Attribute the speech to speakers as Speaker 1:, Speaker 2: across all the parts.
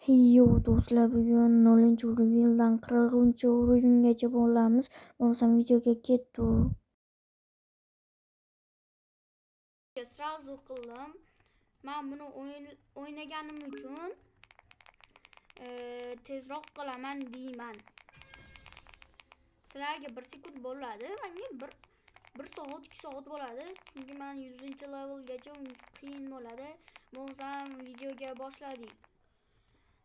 Speaker 1: Yo do'stlar, bugun 0-urindan 40-uringacha bo'lamiz. Bo'lsam videoga ketdik.
Speaker 2: Srazu qildim. Men buni o'ynaganim uchun tezroq qilaman deyman. Sizlarga 1 sekund bo'ladi, menga 1 soat 2 soat bo'ladi. Chunki men 100-levelgacha qiyin bo'ladi. Bo'lsam videoga boshladik.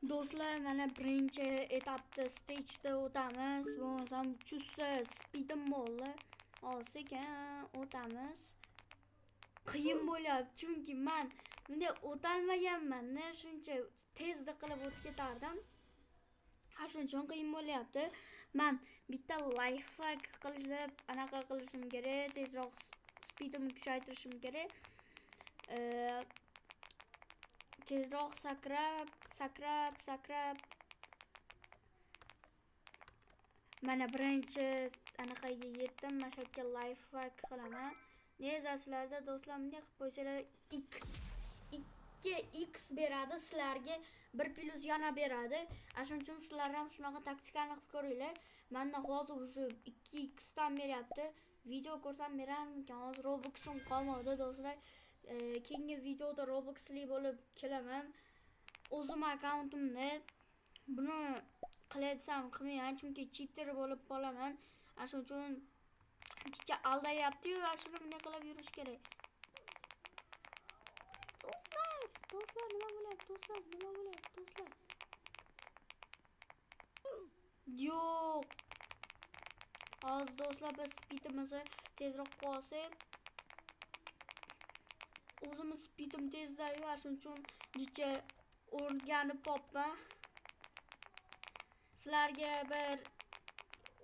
Speaker 2: Do'stlar, mana birinchi etapda stage'da o'tamiz. Bo'lsam 300 speedim bo'ldi. Sekin o'tamiz. Qiyin bo'lyapti chunki men bunday o'talmaganman-da, shuncha tezda qilib o'tib ketardim. Shuning uchun qiyin bo'lyapti. Men bitta life hack qilishda anaqa qilishim kerak, tezroq speedimni kuchaytirishim kerak. Tezroq sakrab mana birinchi anaqaga yetdim. Mana shu yerga life hack qilaman. Nezasizlarda do'stlar, bunday qilib qo'ysanglar 2x beradi, sizlarga 1+ yana beradi. Shuning uchun sizlar ham shunaqa taktikani qilib ko'ringlar. Menda hozir o'sha 2x dan beryapti. Video ko'rsam berarmikan? Hozir Robux'im qolmadi do'stlar. Keyingi videoda Robux'li bo'lib kelaman. O'zim akkauntimda buni qilatsam qilmayman, chunki cheater bo'lib qolaman. Shuning uchun kecha aldayapti-yu, shuni bunday qilib yurish kerak. Do'stlar, nima bo'lyapti? Do'stlar. Yo'q. Hozir do'stlar, biz speedimizni tezroq qilsak. O'zimiz speedim tezda-yu, shuning uchun kecha o'rganib qopman. Sizlarga bir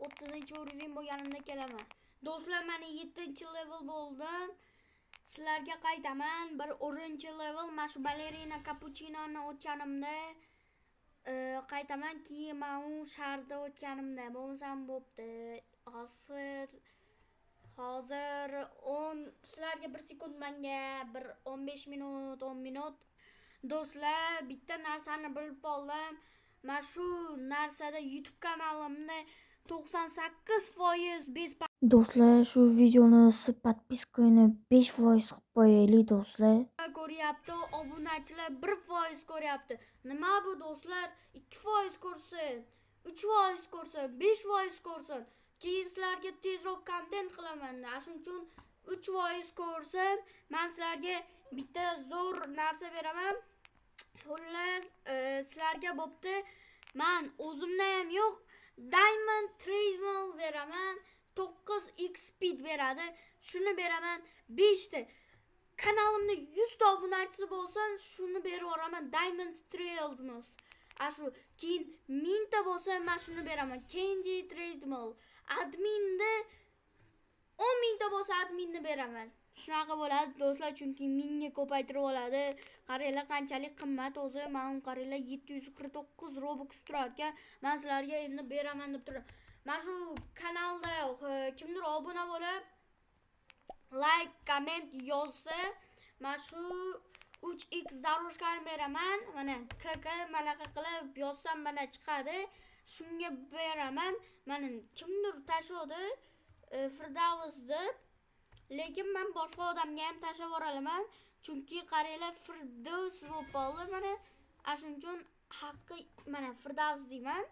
Speaker 2: 30-urin bo'lganimda kelaman. Do'stlar, men 7-level bo'ldim. Sizlarga qaytaman. Bir 10-level mana shu balerina cappuccinoni o'tganimda qaytaman. Keyin men u sharda o'tganimda bo'lsam bo'pti. Hozir 10 sizlarga 1 sekund, menga bir 15 minut, 10 minut. Do'stlar, bitta narsani bilib oldim. Men shu narsada YouTube kanalimda 98%
Speaker 1: Do'stlar, shu videoni podpiskani 5% qilib qo'yaylik do'stlar.
Speaker 2: ko'ryapti, obunachilar 1% ko'ryapti. Nima bu do'stlar? 2% ko'rsin, 3% ko'rsin, 5% ko'rsin. Keyin sizlarga tezroq kontent qilaman. Shuning uchun 3% ko'rsin. Men sizlarga bitta zo'r narsa beraman. Xullas, sizlarga bo'pti. Men o'zimda ham yo'q, Diamond Treadmill beraman. 9x speed beradi. Shuni beraman 5 ta. Kanalimda 100 ta obunachi bo'lsa, shuni berib yuboraman. Diamond Treadmill. Shu keyin 1000 ta bo'lsa, men shuni beraman. Candy Treadmill. Adminda 10 000 ta bo'lsa, adminni beraman. Shunaqa bo'ladi do'stlar, chunki 1000 ga ko'paytirib oladi. Qaranglar qanchalik qimmat o'zi. Men qaranglar 749 Robux turar ekan. Men sizlarga endi beraman deb turaman. Men shu kanalda kimdir obuna bo'lib, like, comment yozsa, men shu 3x zarushkani beraman. Mana KK manaqa qilib yozsam mana chiqadi. Shunga beraman. Mana kimdir tashodi Firdavs deb. Lekin men boshqa odamga ham tashlab yuboralaman. Chunki qaranglar, Firdavs bo'lib qoldi mana. Shuning uchun haqqi mana Firdavs deyman.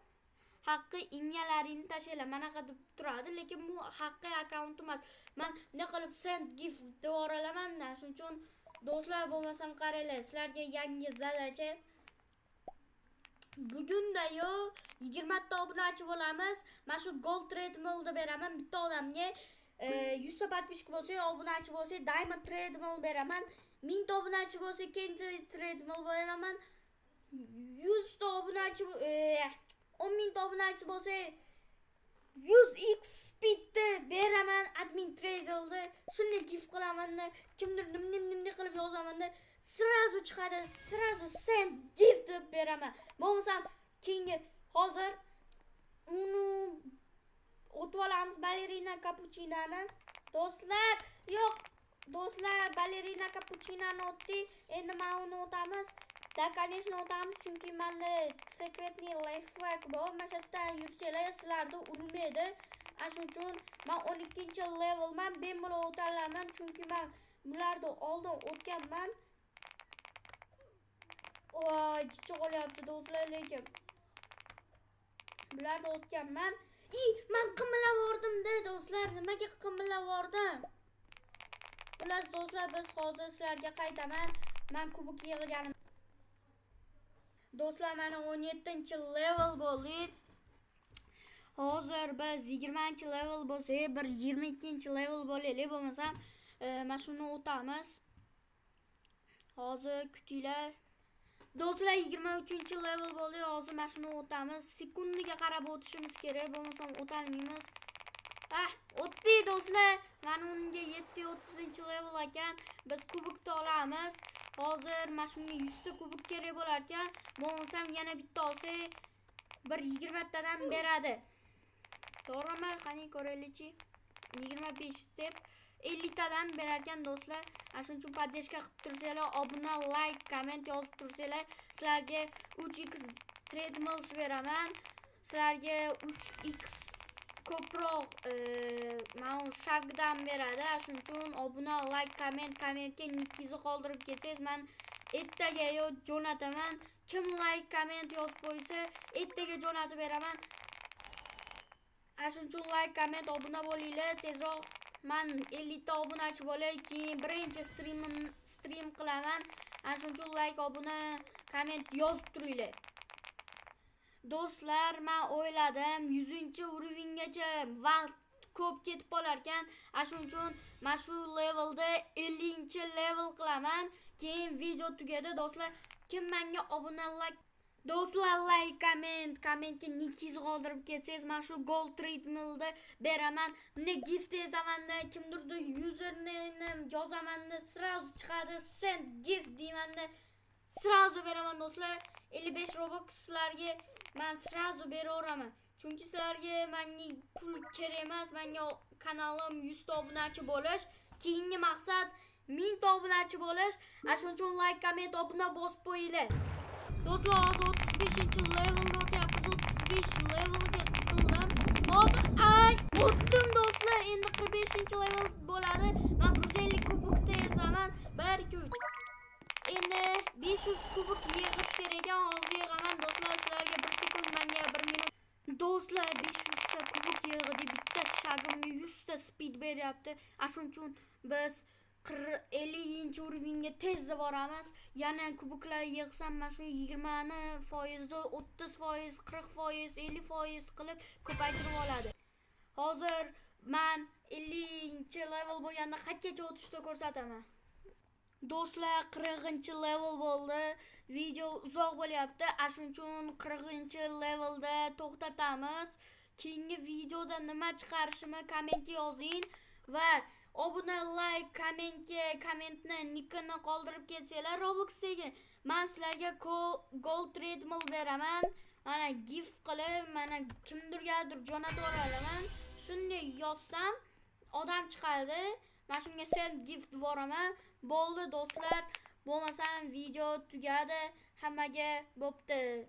Speaker 2: Haqqi imyalaringni tashlanglar. Manaqa deb turadi, lekin bu haqqi akkaunt emas. Men nima qilib send gift deb yuboralaman. Shuning uchun do'stlar, bo'lmasam qaranglar, sizlarga yangi zadacha. Bugunda 20 ta obunachi bo'lamiz. Men shu Gold Treadmillni beraman bitta odamga. 100 ta podpiska bo'lsa, obunachi bo'lsa, Diamond Treadmill beraman. 1000 ta obunachi bo'lsa, Candy Treadmill beraman. 100 ta obunachi 10 000 ta obunachi bo'lsa, 100x speedni beraman. Admin Treadmillni shuni gift qilaman. Kimdir nim qilib yozaman. Srazu chiqadi, srazu send gift deb beraman. Bo'lmasam keyingi hozir uni o'tib olamiz balerina cappuccinoni. Do'stlar, yo'q. Do'stlar, balerina cappuccinoni o'tdik. Endi mana uni o'tamiz. Da конечно o'tamiz chunki menda secretniy life hack bor. Mana shu yerda yursanglar sizlarni urmaydi. Ana shuning uchun men 12-levelman, bemalol o'ta olaman chunki men bularni oldin o'tganman. Voy, chichiq olyapti do'stlar, lekin bularni o'tganman. Men qimillab yordim-da do'stlar, nimaga qimillab yordim? Xullas do'stlar, biz hozir sizlarga qaytaman. Men kubok yig'ganim. Do'stlar, mana 17-level bo'ldik. Hozir biz 20-level bo'lsak, bir 22-level bo'laylik, bo'lmasam mana shuni o'tamiz. Hozir kutinglar. Do'stlar, 23-level bo'ldik. Hozir mana shuni o'tamiz. Sekundiga qarab o'tishimiz kerak, bo'lmasam o'tolmaymiz. O'tdik do'stlar. Mana unga 730-level ekan. Biz kubokni olamiz. Hozir mana shunga 100 ta kubok kerak bo'lar ekan. Bo'lmasam yana bitta olsak, bir 20 tadan beradi. To'g'rimi? Qani ko'raylikchi. 25 step 50 tadan berar ekan do'stlar. Shuning uchun podдержка qilib tursanglar, obuna, like, komment yozib tursanglar, sizlarga 3x treadmills beraman. Sizlarga 3x ko'proq mana shagdan beradi. Shuning uchun obuna, like, kommentga nikingizni qoldirib ketsangiz, men ertaga jo'nataman. Kim like, komment yozib qo'ysa, ertaga jo'natib beraman. Shuning uchun like, komment, obuna bo'linglar. Tezroq men 50 ta obunachi bo'lay, keyin birinchi stream qilaman. Shuning uchun like, obuna, komment yozib turinglar. Do'stlar, men o'yladim 100-urovinggacha vaqt ko'p ketib qolar ekan. Shuning uchun men shu levelda 50-level qilaman. Keyin video tugadi do'stlar. Kim menga obuna, like, do'stlar, like, kommentga nikingizni qoldirib ketsangiz, men shu gold treadmillda beraman. Bunday gift yozaman-da, kimdirdi username yozaman-da, srazu chiqadi. Send gift deyman-da, srazu beraman do'stlar. 55 robux sizlarga men srazu beraveraman. Chunki sizlarga menga pul kerak emas, menga kanalim 100 ta obunachi bo'lish. Keyingi maqsad 1000 ta obunachi bo'lish. Shuning uchun like, komment, obuna bosib qo'yinglar. Do'stlar, hozir 35-levelda o'tyapmiz. 35-levelga qildim. Hozir o'tdim do'stlar. Endi 45-level bo'ladi. Men 150 kubokda yozaman. 1 2 3. Endi 500 kubok yig'ish kerak ekan. Hozir yig'aman do'stlar. Sizlarga 1 sekund, menga 1 minut. Do'stlar, 500 ta kubok yig'di. Bitta shagimga 100 ta speed beryapti. Shuning uchun biz 50-urovingga tezda boramiz. Yana kuboklar yig'sam, mana shu 20%, 30%, 40%, 50% qilib ko'paytirib oladi. Hozir men 50-level bo'lganda qanchaga o'tishni ko'rsataman. Do'stlar, 40-level bo'ldi. Video uzoq bo'lyapti. Shuning uchun 40-levelda to'xtatamiz. Keyingi videoda nima chiqarishimni kommentga yozing va obuna, like, kommentni nikini qoldirib ketsanglar, Robloxdagi men sizlarga gold treadmill beraman. Mana gift qilib, mana kimdirgadir jo'natib olaman. Shunday yozsam, odam chiqadi. Men shunga send gift boraman. Bo'ldi do'stlar. Bo'lmasam video tugadi. Hammaga bo'pti.